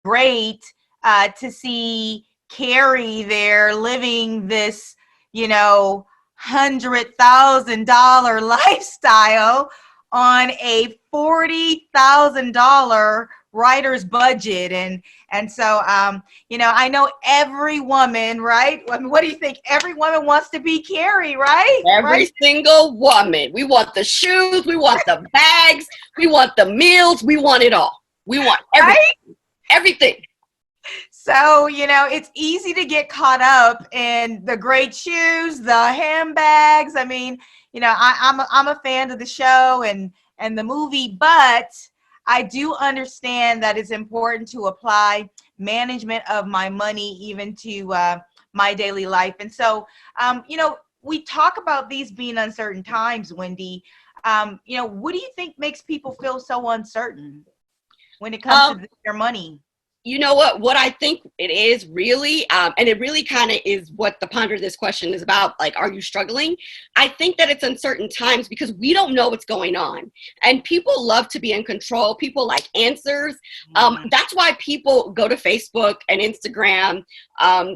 great to see Carrie there living this, $100,000 lifestyle on a $40,000 writer's budget. And so, I know every woman, right? I mean, what do you think? Every woman wants to be Carrie, right? Every single woman. We want the shoes. We want the bags. We want the meals. We want it all. We want everything. Right? Everything. So, it's easy to get caught up in the great shoes, the handbags. I mean, I'm a fan of the show and the movie, but I do understand that it's important to apply management of my money even to my daily life. And so, we talk about these being uncertain times, Wendy. What do you think makes people feel so uncertain when it comes to their money? You know what I think it is really, and it really kind of is what the ponder of this question is about. Like, are you struggling? I think that it's uncertain times because we don't know what's going on, and people love to be in control. People like answers. That's why people go to Facebook and Instagram.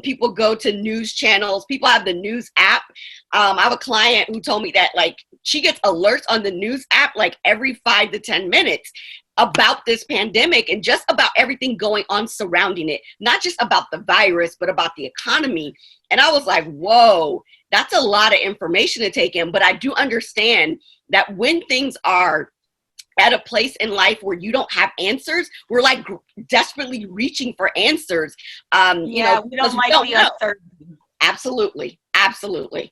People go to news channels. People have the news app. I have a client who told me that like she gets alerts on the news app like every 5 to 10 minutes about this pandemic and just about everything going on surrounding it, not just about the virus, but about the economy. And I was like, whoa, that's a lot of information to take in. But I do understand that when things are at a place in life where you don't have answers, we're like desperately reaching for answers. We don't like the uncertainty. Absolutely. Absolutely.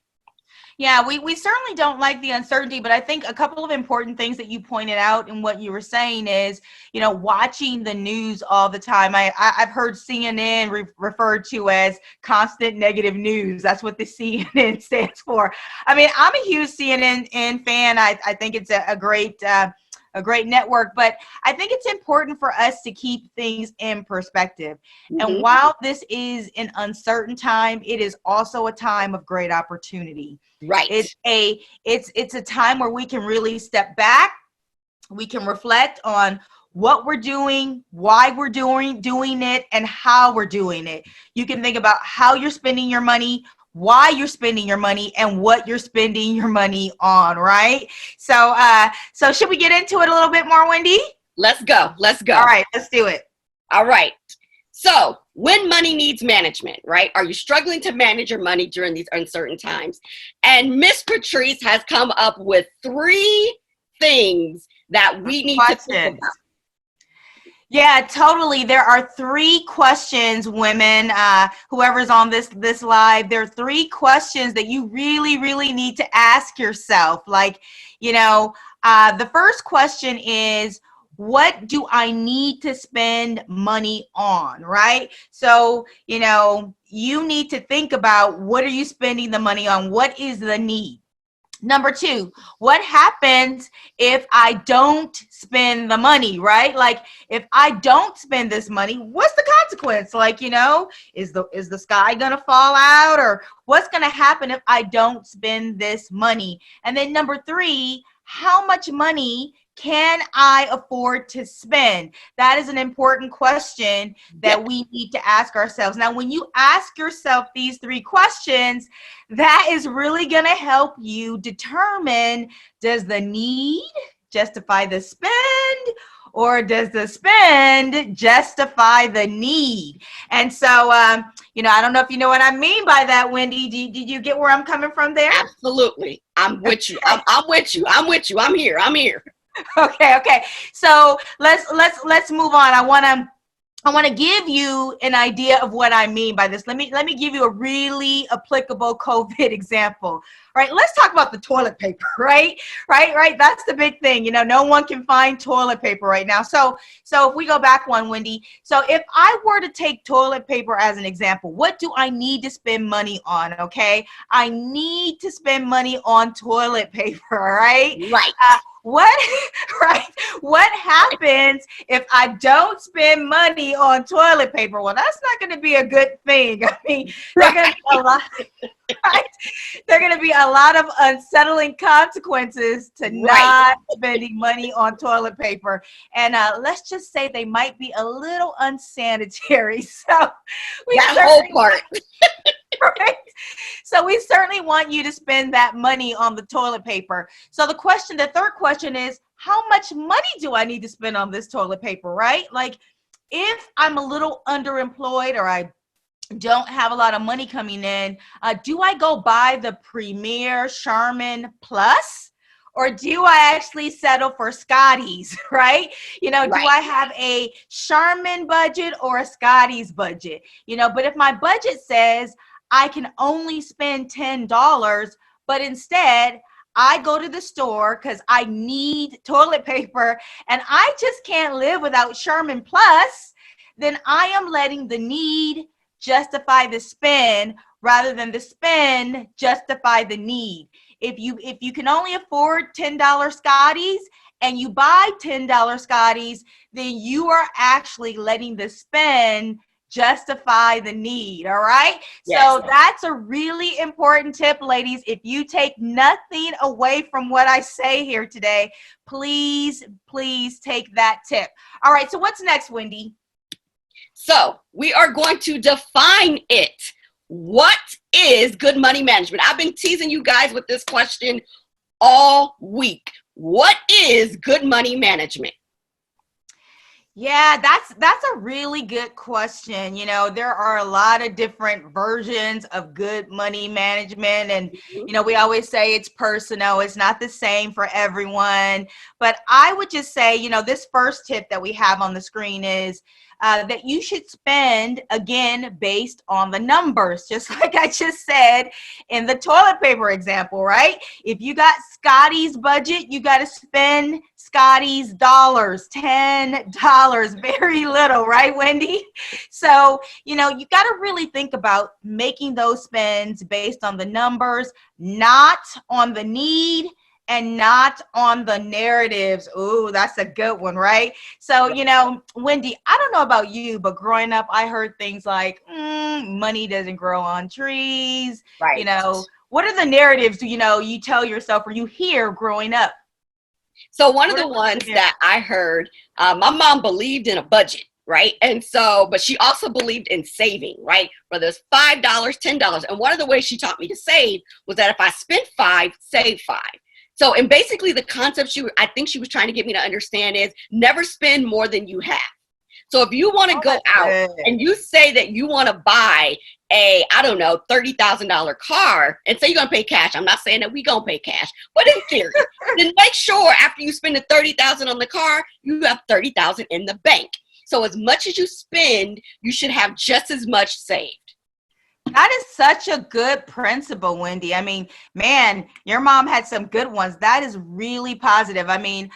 Yeah, we certainly don't like the uncertainty, but I think a couple of important things that you pointed out in what you were saying is, watching the news all the time. I've heard CNN referred to as constant negative news. That's what the CNN stands for. I mean, I'm a huge CNN fan. I think it's a great network, but I think it's important for us to keep things in perspective. Mm-hmm. And while this is an uncertain time, it is also a time of great opportunity. Right. It's a time where we can really step back. We can reflect on what we're doing, why we're doing it, and how we're doing it. You can think about how you're spending your money, why you're spending your money, and what you're spending your money on, right? So should we get into it a little bit more, Wendy? Let's go. All right, let's do it. All right. So when money needs management, right? Are you struggling to manage your money during these uncertain times? And Miss Patrice has come up with 3 things that we need to think about. Yeah, totally. There are 3 questions, women, whoever's on this live, there are 3 questions that you really, really need to ask yourself. Like, the first question is, what do I need to spend money on, right? So, you need to think about, what are you spending the money on? What is the need? Number 2, what happens if I don't spend the money, right? Like, if I don't spend this money, what's the consequence? Like, is the sky gonna fall out, or what's gonna happen if I don't spend this money? And then number 3, how much money can I afford to spend? That is an important question that we need to ask ourselves. Now, when you ask yourself these 3 questions, that is really going to help you determine, does the need justify the spend, or does the spend justify the need? And so, I don't know if you know what I mean by that, Wendy. Did you get where I'm coming from there? Absolutely. I'm with you. I'm with you. I'm here. Okay. So let's move on. I want to give you an idea of what I mean by this. Let me give you a really applicable COVID example. All right, let's talk about the toilet paper, right? That's the big thing. No one can find toilet paper right now. So if we go back one, Wendy, so if I were to take toilet paper as an example, what do I need to spend money on? Okay, I need to spend money on toilet paper, right? Right. what, right? What happens if I don't spend money on toilet paper? Well, that's not going to be a good thing. I mean, there are going to be a lot, right? There are going to be a lot of unsettling consequences to Right. not spending money on toilet paper. And let's just say they might be a little unsanitary. So we That whole certainly part. right? So we certainly want you to spend that money on the toilet paper. So the third question is, how much money do I need to spend on this toilet paper, right? Like if I'm a little underemployed or I don't have a lot of money coming in, do I go buy the Premier Charmin Plus? Or do I actually settle for Scotties, right? Do Right. I have a Charmin budget or a Scotties budget? But if my budget says I can only spend $10, but instead I go to the store because I need toilet paper and I just can't live without Charmin Plus, then I am letting the need justify the spend rather than the spend justify the need. If you can only afford $10 Scotties and you buy $10 Scotties, then you are actually letting the spend justify the need. All right. Yes. So that's a really important tip, ladies. If you take nothing away from what I say here today, please take that tip. All right. So what's next, Wendy? So we are going to define it. What is good money management? I've been teasing you guys with this question all week. What is good money management? Yeah, that's a really good question. There are a lot of different versions of good money management, and we always say it's personal. It's not the same for everyone. But I would just say, this first tip that we have on the screen is that you should spend, again, based on the numbers, just like I just said in the toilet paper example, right? If you got Scotty's budget, you got to spend Scotty's dollars, $10, very little, right, Wendy? So, you got to really think about making those spends based on the numbers, not on the need and not on the narratives. Ooh, that's a good one, right? So, Wendy, I don't know about you, but growing up, I heard things like, money doesn't grow on trees. Right. What are the narratives, you tell yourself or you hear growing up? So one of the ones that I heard, my mom believed in a budget, right? And so, but she also believed in saving, right? Whether it's $5, $10. And one of the ways she taught me to save was that if I spent 5, save 5. So, and basically the concept I think she was trying to get me to understand is never spend more than you have. So if you want to go out and you say that you want to buy a, I don't know, $30,000 car and say you're going to pay cash. I'm not saying that we going to pay cash, but in theory, then make sure after you spend the $30,000 on the car, you have $30,000 in the bank. So as much as you spend, you should have just as much saved. That is such a good principle, Wendy. I mean, man, your mom had some good ones. That is really positive. I mean,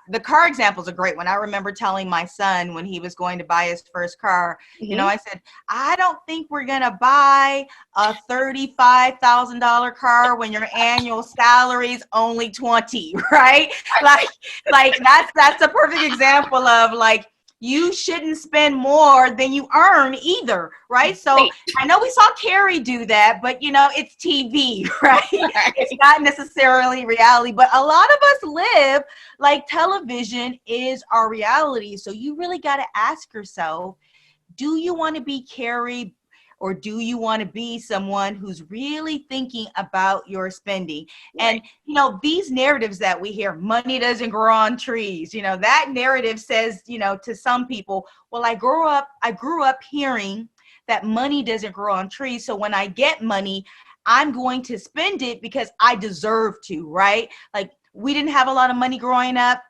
the car example is a great one. I remember telling my son when he was going to buy his first car, I said, I don't think we're going to buy a $35,000 car when your annual salary is only 20, right? Like that's a perfect example of like, you shouldn't spend more than you earn either, right? So I know we saw Carrie do that, but it's TV, right? It's not necessarily reality, but a lot of us live like television is our reality. So you really got to ask yourself, do you want to be Carrie? Or do you want to be someone who's really thinking about your spending? Right. And, these narratives that we hear, money doesn't grow on trees, that narrative says, to some people, well, I grew up hearing that money doesn't grow on trees. So when I get money, I'm going to spend it because I deserve to, right? Like we didn't have a lot of money growing up.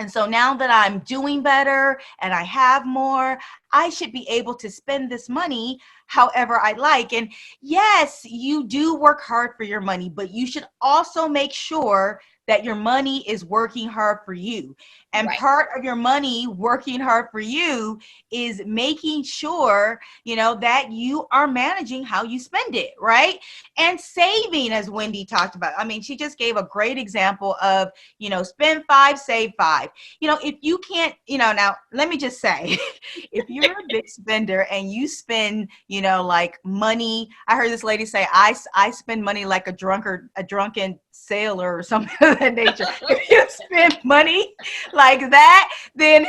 And so now that I'm doing better and I have more, I should be able to spend this money however I like. And yes, you do work hard for your money, but you should also make sure that your money is working hard for you. And Right. part of your money working hard for you is making sure, that you are managing how you spend it, right? And saving, as Wendy talked about. I mean, she just gave a great example of, spend five, save five. If you can't, now let me just say, if you're a big spender and you spend, like money, I heard this lady say, I spend money like a drunken sailor or something of that nature. If you spend money like that, then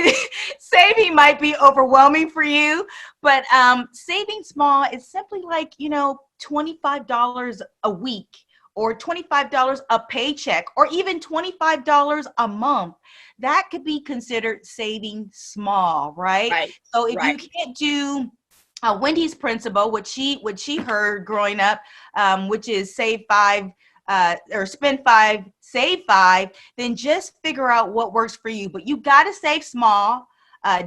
saving might be overwhelming for you. But saving small is simply like, $25 a week or $25 a paycheck or even $25 a month. That could be considered saving small, right? Right. So if you Right. can't do Wendy's principle, what she heard growing up, which is save five, or spend five, save five, then just figure out what works for you. But you got to save small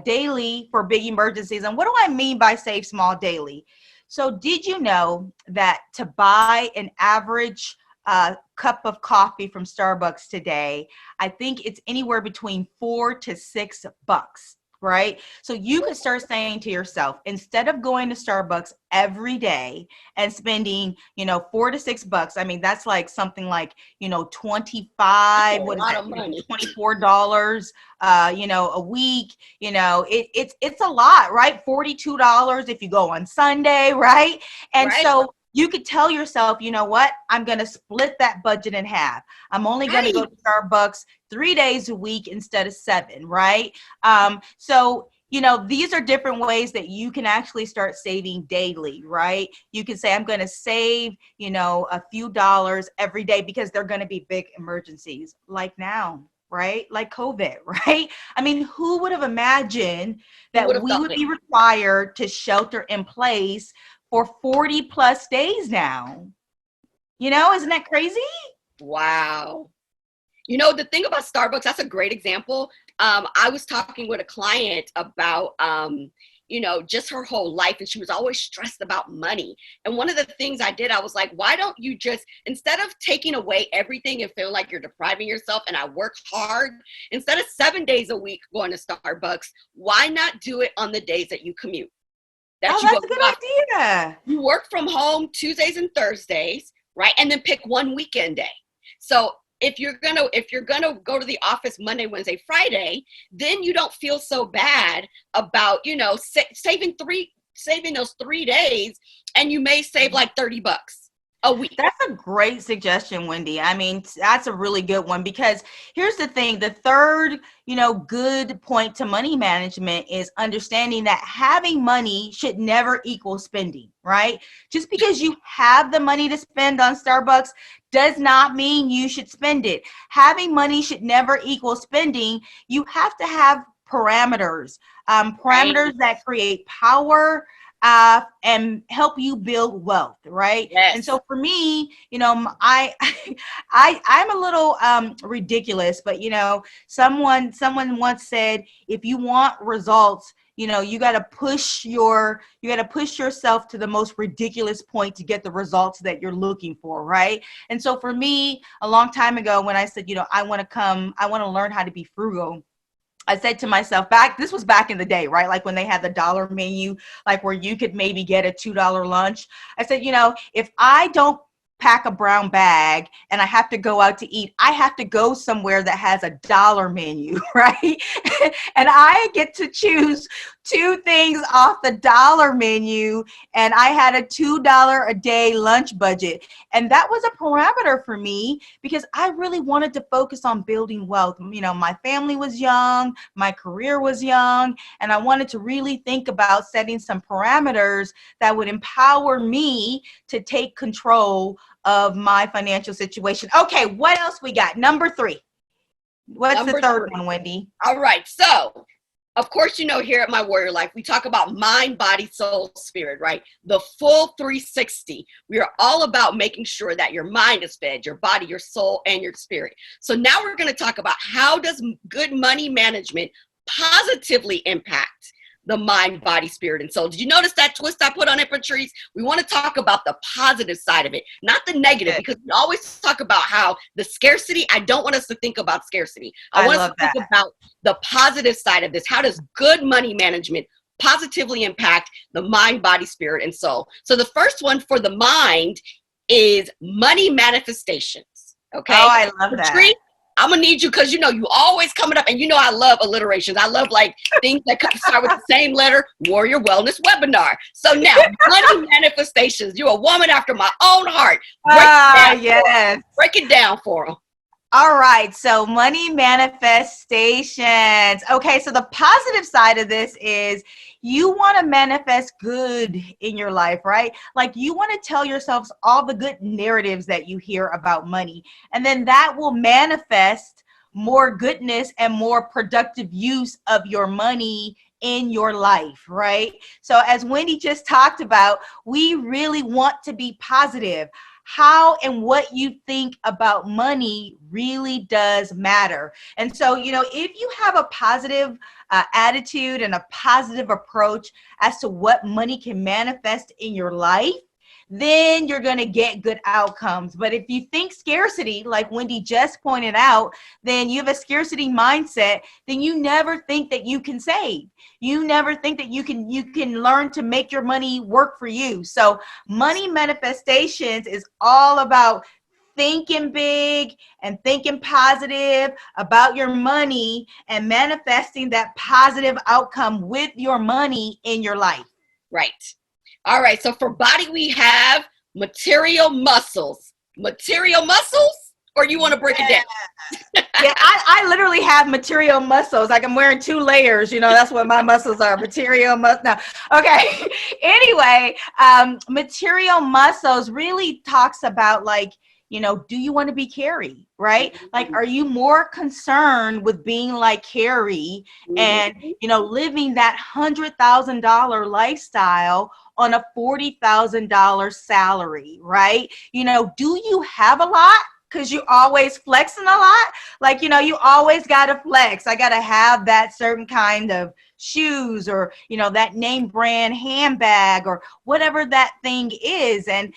daily for big emergencies. And what do I mean by save small daily? So did you know that to buy an average cup of coffee from Starbucks today, I think it's anywhere between $4 to $6, right? So you could start saying to yourself, instead of going to Starbucks every day and spending, $4 to $6, I mean, that's like something like, That's a 25, what is lot that, of money. $24, a week, it's a lot, right? $42 if you go on Sunday, right? And Right. so you could tell yourself, you know what, I'm going to split that budget in half. I'm only going to go Right. to Starbucks 3 days a week instead of 7, right? So, these are different ways that you can actually start saving daily, right? You can say, I'm going to save, a few dollars every day because they're going to be big emergencies like now, right? Like COVID, right? I mean, who would have imagined Who would that have we thought would it? be required to shelter in place for 40 plus days now? Isn't that crazy? Wow. The thing about Starbucks, that's a great example. I was talking with a client about, just her whole life, and she was always stressed about money. And one of the things I did, I was like, why don't you just, instead of taking away everything and feeling like you're depriving yourself, and I work hard, instead of 7 days a week going to Starbucks, why not do it on the days that you commute? Oh, That you go that's a to the good office. idea. You work from home Tuesdays and Thursdays, right? And then pick one weekend day. So if you're gonna go to the office Monday, Wednesday, Friday, then you don't feel so bad about saving those 3 days, and you may save like $30 a week. That's a great suggestion, Wendy. I mean, that's a really good one because here's the thing. The third, good point to money management is understanding that having money should never equal spending, right? Just because you have the money to spend on Starbucks does not mean you should spend it. Having money should never equal spending. You have to have parameters, Right. parameters that create power, and help you build wealth, right? And Yes. so for me, I'm a little ridiculous, but someone once said, if you want results, you got to push yourself to the most ridiculous point to get the results that you're looking for, right? And so for me, a long time ago, when I said, I want to learn how to be frugal, I said to myself, this was back in the day, right? Like when they had the dollar menu, like where you could maybe get a $2 lunch. I said, if I don't pack a brown bag and I have to go out to eat, I have to go somewhere that has a dollar menu, right? And I get to choose two things off the dollar menu. And I had a $2 a day lunch budget. And that was a parameter for me because I really wanted to focus on building wealth. My family was young, my career was young, and I wanted to really think about setting some parameters that would empower me to take control of my financial situation. Okay, what else we got? Number 3. What's the Number third three. one, Wendy? All right. So, of course, here at My Warrior Life, we talk about mind, body, soul, spirit, right? The full 360. We are all about making sure that your mind is fed, your body, your soul, and your spirit. So now we're going to talk about how does good money management positively impact the mind, body, spirit, and soul. Did you notice that twist I put on it, Patrice? We want to talk about the positive side of it, not the negative, because we always talk about how the scarcity, I don't want us to think about scarcity. I want us to think about the positive side of this. How does good money management positively impact the mind, body, spirit, and soul? So the first one for the mind is money manifestations. Okay. Oh, I love that. I'm gonna need you because you always coming up, and I love alliterations. I love like things that start with the same letter. Warrior Wellness Webinar. So now, money manifestations. You're a woman after my own heart. Yes. Break it down for them. All right, so money manifestations. Okay, so the positive side of this is you want to manifest good in your life, right? Like you want to tell yourselves all the good narratives that you hear about money, and then that will manifest more goodness and more productive use of your money in your life, right? So as Wendy just talked about, we really want to be positive. How and what you think about money really does matter. And so, if you have a positive attitude and a positive approach as to what money can manifest in your life, then you're going to get good outcomes. But if you think scarcity, like Wendy just pointed out, then you have a scarcity mindset, then you never think that you can save. You never think that you can learn to make your money work for you. So money manifestations is all about thinking big and thinking positive about your money and manifesting that positive outcome with your money in your life. Right. All right. So for body, we have material muscles. Material muscles? Or you want to break it down? Yeah, I literally have material muscles. Like I'm wearing 2 layers. That's what my muscles are. Material muscles. No. Okay. Anyway, material muscles really talks about like, do you want to be Carrie, right? Like, are you more concerned with being like Carrie and, living that $100,000 lifestyle on a $40,000 salary, right? Do you have a lot? Because you always flexing a lot. Like, you always got to flex. I got to have that certain kind of shoes or, that name brand handbag or whatever that thing is. And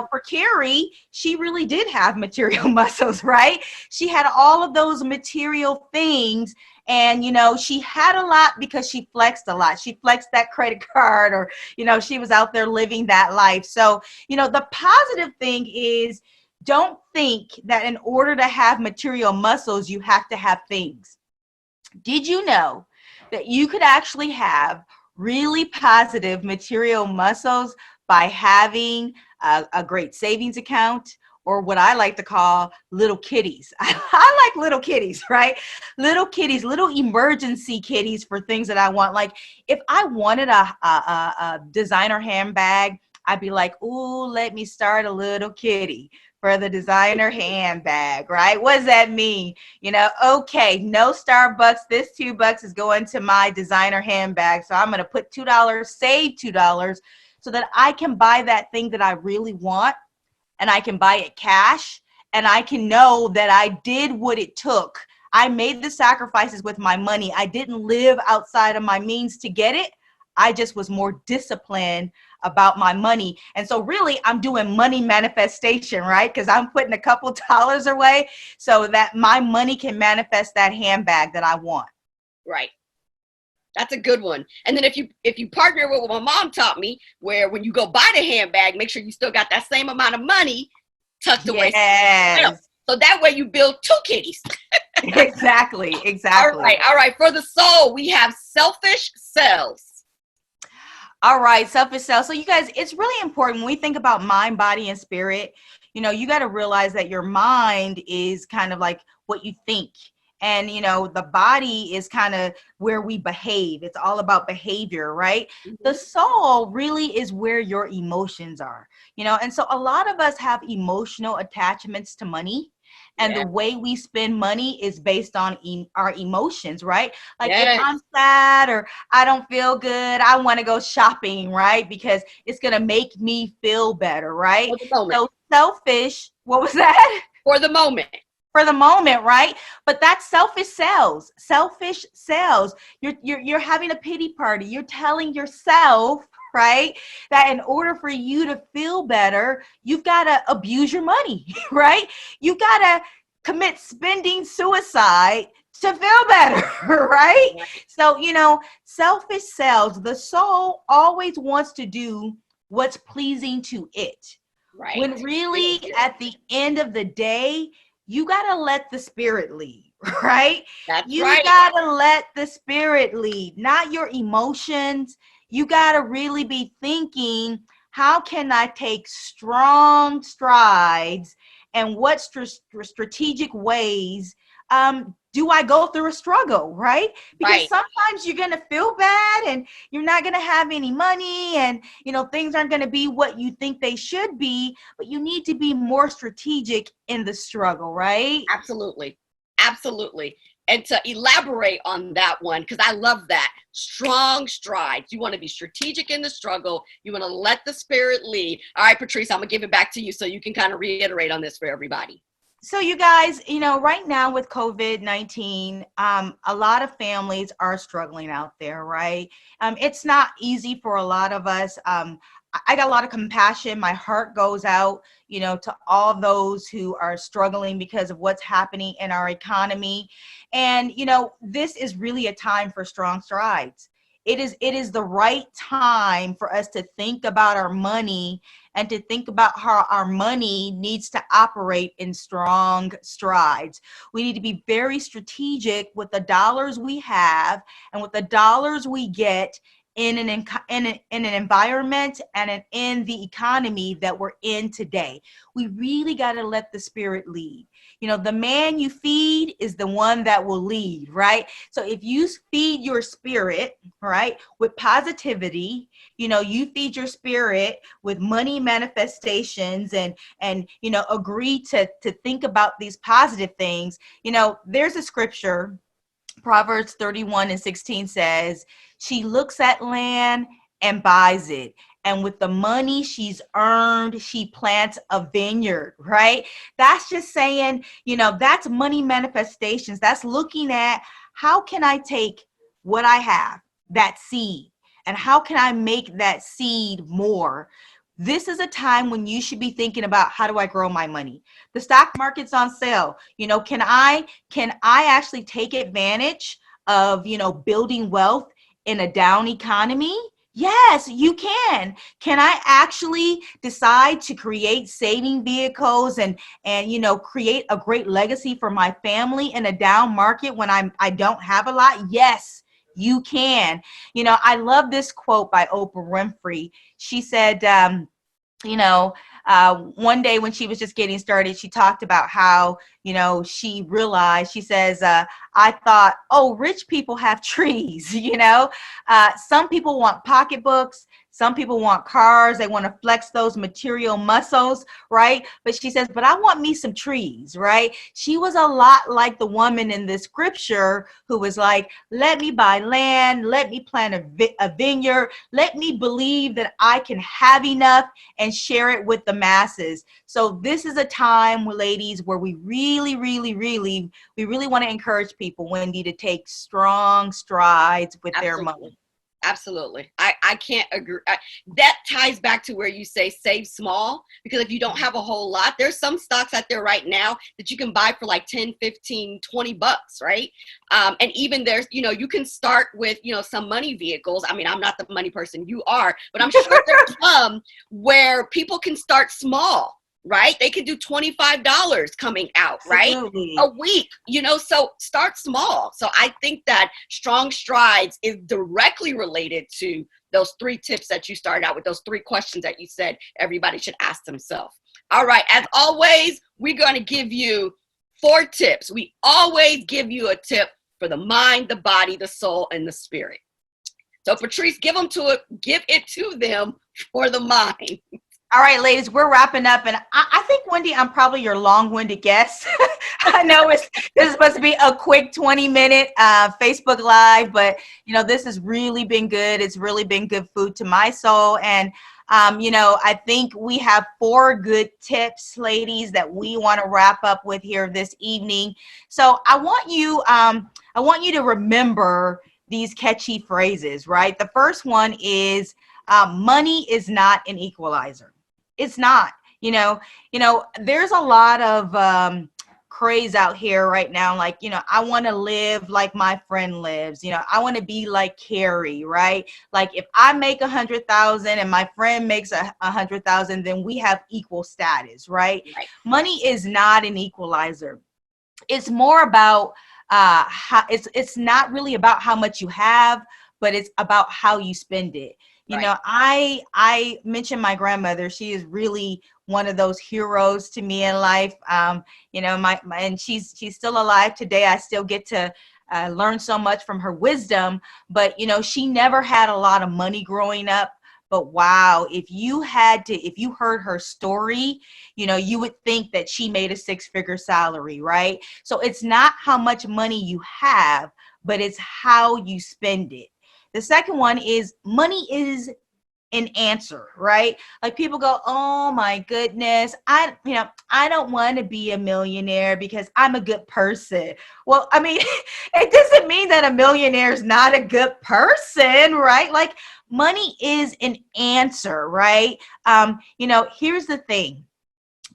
for Carrie, she really did have material muscles, right? She had all of those material things. And, she had a lot because she flexed a lot. She flexed that credit card or, she was out there living that life. So, the positive thing is, don't think that in order to have material muscles, you have to have things. Did you know that you could actually have really positive material muscles by having a great savings account, or what I like to call little kitties? I like little kitties, right? Little kitties, little emergency kitties for things that I want. Like if I wanted a designer handbag, I'd be like, ooh, let me start a little kitty for the designer handbag, right? What does that mean? Okay, no Starbucks. This $2 is going to my designer handbag. So I'm going to put $2, save $2 so that I can buy that thing that I really want, and I can buy it cash, and I can know that I did what it took. I made the sacrifices with my money. I didn't live outside of my means to get it. I just was more disciplined about my money. And so really I'm doing money manifestation, right? Because I'm putting a couple dollars away so that my money can manifest that handbag that I want. Right. That's a good one. And then if you partner with what my mom taught me, where when you go buy the handbag, make sure you still got that same amount of money tucked away. Yes. So that way you build 2 kitties. Exactly. All right. For the soul, we have selfish selves. All right, selfish self. So you guys, it's really important when we think about mind, body, and spirit. You got to realize that your mind is kind of like what you think. And, the body is kind of where we behave. It's all about behavior, right? Mm-hmm. The soul really is where your emotions are, and so a lot of us have emotional attachments to money. And the way we spend money is based on our emotions, right? Like if I'm sad or I don't feel good, I want to go shopping, right? Because it's going to make me feel better, right? So selfish, what was that? For the moment. for the moment, right? But that's selfish selves. Selfish selves. You're having a pity party. You're telling yourself, right, that in order for you to feel better, you've got to abuse your money, right? You got to commit spending suicide to feel better, right? So, selfish selves, the soul always wants to do what's pleasing to it. Right. When really at the end of the day, you got to let the spirit lead, right? That's You right. got to let the spirit lead, not your emotions. You got to really be thinking, how can I take strong strides and what strategic ways do I go through a struggle, right? Because Right. sometimes you're going to feel bad and you're not going to have any money and, things aren't going to be what you think they should be, but you need to be more strategic in the struggle, right? Absolutely. Absolutely. And to elaborate on that one, because I love that, strong strides. You want to be strategic in the struggle. You want to let the spirit lead. All right, Patrice, I'm going to give it back to you so you can kind of reiterate on this for everybody. So you guys, right now with COVID-19, a lot of families are struggling out there, right? It's not easy for a lot of us. I got a lot of compassion. My heart goes out, to all those who are struggling because of what's happening in our economy. And, this is really a time for strong strides. It is the right time for us to think about our money and to think about how our money needs to operate in strong strides. We need to be very strategic with the dollars we have and with the dollars we get in an environment and in the economy that we're in today. We really got to let the spirit lead. The man you feed is the one that will lead, right? So if you feed your spirit, right, with positivity, you feed your spirit with money manifestations and agree to think about these positive things. There's a scripture, Proverbs 31:16 says, she looks at land and buys it. And with the money she's earned, she plants a vineyard, right? That's just saying, that's money manifestations. That's looking at how can I take what I have, that seed, and how can I make that seed more? This is a time when you should be thinking about, how do I grow my money? The stock market's on sale. Can I actually take advantage of, building wealth in a down economy? Yes, you can. Can I actually decide to create saving vehicles and create a great legacy for my family in a down market when I don't have a lot? Yes, you can. I love this quote by Oprah Winfrey. She said, one day when she was just getting started, she talked about how, she realized, she says, I thought, oh, rich people have trees, some people want pocketbooks. Some people want cars. They want to flex those material muscles, right? But she says, but I want me some trees, right? She was a lot like the woman in this scripture who was like, let me buy land. Let me plant a vineyard. Let me believe that I can have enough and share it with the masses. So this is a time, ladies, where we really, really, really, we really want to encourage people, Wendy, to take strong strides with their money. Absolutely. I can't agree. That ties back to where you say save small, because if you don't have a whole lot, there's some stocks out there right now that you can buy for like 10, 15, 20 bucks, right? And even there's, you can start with, some money vehicles. I mean, I'm not the money person, you are, but I'm sure there's some where people can start small. Right? They could do $25 coming out, Absolutely. right? A week, so start small. So I think that strong strides is directly related to those 3 tips that you started out with, those 3 questions that you said everybody should ask themselves. All right. As always, we're going to give you 4 tips. We always give you a tip for the mind, the body, the soul, and the spirit. So Patrice, give it to them for the mind. All right, ladies, we're wrapping up. And I think, Wendy, I'm probably your long-winded guest. I know this is supposed to be a quick 20-minute Facebook Live, but, this has really been good. It's really been good food to my soul. And I think we have 4 good tips, ladies, that we want to wrap up with here this evening. So I want you to remember these catchy phrases, right? The first one is money is not an equalizer. It's not. There's a lot of craze out here right now. Like, I want to live like my friend lives. I want to be like Carrie, right? Like, if I make 100,000 and my friend makes 100,000, then we have equal status, right? Right. Money is not an equalizer. It's more about how it's not really about how much you have, but it's about how you spend it. Right. I mentioned my grandmother. She is really one of those heroes to me in life. And she's still alive today. I still get to learn so much from her wisdom. But she never had a lot of money growing up. But wow, if you heard her story, you would think that she made a 6-figure salary, right? So it's not how much money you have, but it's how you spend it. The second one is money is an answer, right? Like, people go, oh my goodness, I don't want to be a millionaire because I'm a good person. Well, I mean, it doesn't mean that a millionaire is not a good person, right? Like, money is an answer, right? Here's the thing.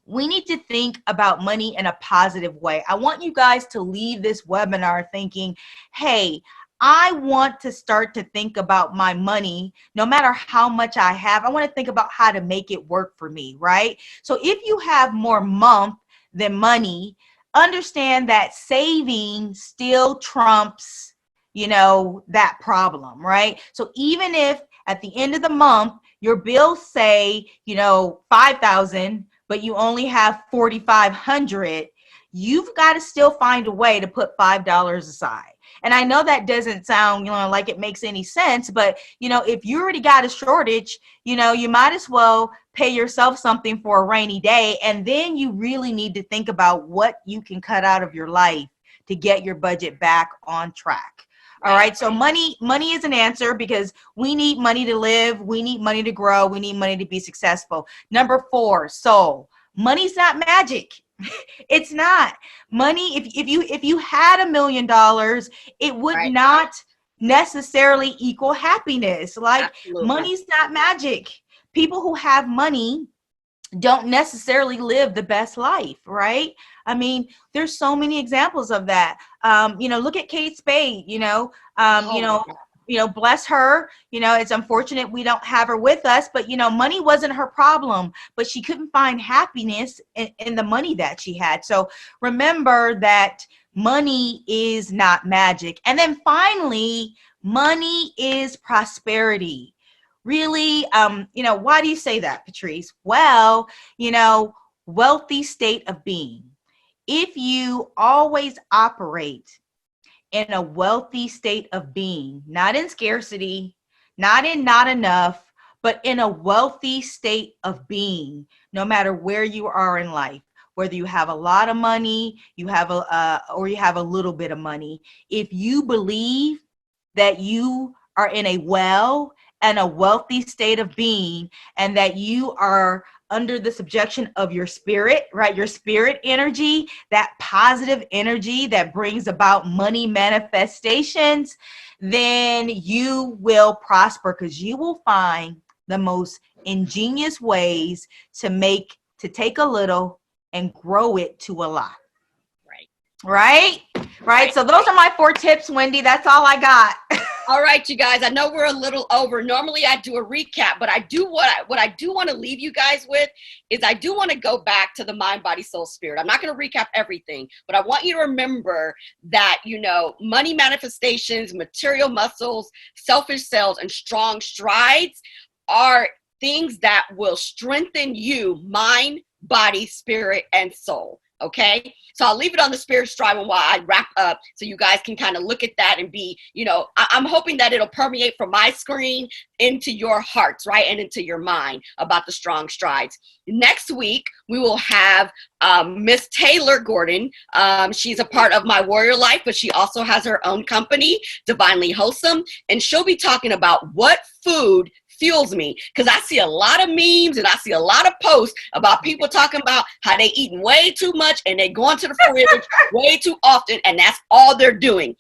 We need to think about money in a positive way. I want you guys to leave this webinar thinking, hey, I want to start to think about my money, no matter how much I have. I want to think about how to make it work for me, right? So if you have more month than money, understand that saving still trumps, that problem, right? So even if at the end of the month, your bills say, 5,000, but you only have 4,500, you've got to still find a way to put $5 aside. And I know that doesn't sound, like it makes any sense, but, if you already got a shortage, you might as well pay yourself something for a rainy day. And then you really need to think about what you can cut out of your life to get your budget back on track. All right. So money is an answer because we need money to live. We need money to grow. We need money to be successful. Number 4, soul. Money's not magic. It's not. Money, if you had $1 million, it would not necessarily equal happiness. Like, Absolutely. Money's not magic. People who have money don't necessarily live the best life, right? I mean, there's so many examples of that. Look at Kate Spade, bless her. It's unfortunate we don't have her with us, but, money wasn't her problem, but she couldn't find happiness in the money that she had. So remember that money is not magic. And then finally, money is prosperity. Really, why do you say that, Patrice? Well, wealthy state of being. If you always operate in a wealthy state of being, not in scarcity, not in not enough, but in a wealthy state of being, no matter where you are in life, whether you have a lot of money, or you have a little bit of money, if you believe that you are in a wealthy state of being, and that you are under the subjection of your spirit, right? Your spirit energy, that positive energy that brings about money manifestations, then you will prosper, because you will find the most ingenious ways to take a little and grow it to a lot. Right. So those are my 4 tips, Wendy. That's all I got. All right, you guys. I know we're a little over. Normally I do a recap, but what I do want to leave you guys with is I do want to go back to the mind, body, soul, spirit. I'm not going to recap everything, but I want you to remember that, money manifestations, material muscles, selfish selves, and strong strides are things that will strengthen you, mind, body, spirit, and soul. Okay, so I'll leave it on the spirit stride while I wrap up, so you guys can kind of look at that and be, I'm hoping that it'll permeate from my screen into your hearts, right, and into your mind about the strong strides. Next week, we will have Miss Taylor Gordon. She's a part of My Warrior Life, but she also has her own company, Divinely Wholesome, and she'll be talking about what food fuels me, because I see a lot of memes and I see a lot of posts about people talking about how they eating way too much and they going to the fridge way too often, and that's all they're doing.